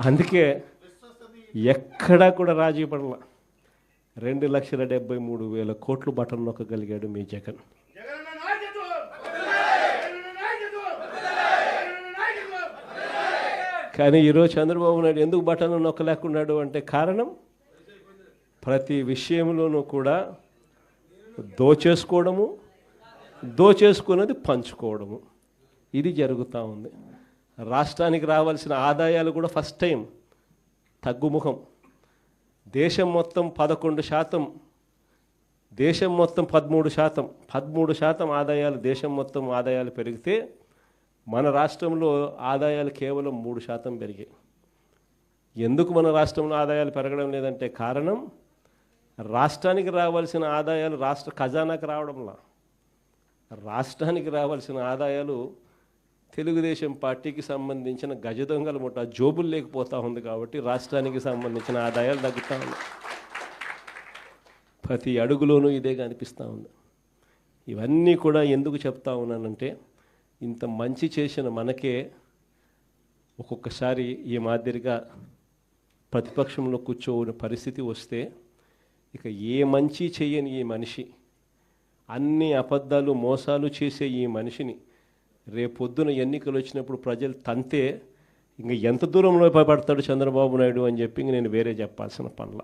అందుకే ఎక్కడా కూడా రాజీ పడల. 2,73,000 కోట్లు బటన్ నొక్కగలిగాడు మీ జగన్. కానీ ఈరోజు చంద్రబాబు నాయుడు ఎందుకు బటన్ నొక్కలేకున్నాడు అంటే కారణం ప్రతి విషయంలోనూ కూడా దోచేసుకున్నది పంచుకోవడము, ఇది జరుగుతూ ఉంది. రాష్ట్రానికి రావాల్సిన ఆదాయాలు కూడా ఫస్ట్ టైం తగ్గుముఖం. దేశం మొత్తం 11%, దేశం మొత్తం 13% ఆదాయాలు, దేశం మొత్తం ఆదాయాలు పెరిగితే మన రాష్ట్రంలో ఆదాయాలు కేవలం 3% పెరిగాయి. ఎందుకు మన రాష్ట్రంలో ఆదాయాలు పెరగడం లేదంటే కారణం రాష్ట్రానికి రావాల్సిన ఆదాయాలు రాష్ట్ర ఖజానాకి రావడంలా. రాష్ట్రానికి రావాల్సిన ఆదాయాలు తెలుగుదేశం పార్టీకి సంబంధించిన గజ దొంగల ముఠా జోబులు లేకపోతూ ఉంది కాబట్టి రాష్ట్రానికి సంబంధించిన ఆదాయాలు తగ్గుతూ ఉన్నాయి. ప్రతి అడుగులోనూ ఇదే కనిపిస్తూ ఉంది. ఇవన్నీ కూడా ఎందుకు చెప్తా ఉన్నానంటే ఇంత మంచి చేసిన మనకే ఒక్కొక్కసారి ఈ మాదిరిగా ప్రతిపక్షంలో కూర్చోని పరిస్థితి వస్తే ఇక ఏ మంచి చేయని ఈ మనిషి, అన్ని అబద్ధాలు మోసాలు చేసే ఈ మనిషిని రేపొద్దున ఎన్నికలు వచ్చినప్పుడు ప్రజలు తంతే ఇంక ఎంత దూరంలో పడతాడు చంద్రబాబు నాయుడు అని చెప్పి నేను వేరే చెప్పాల్సిన పనుల.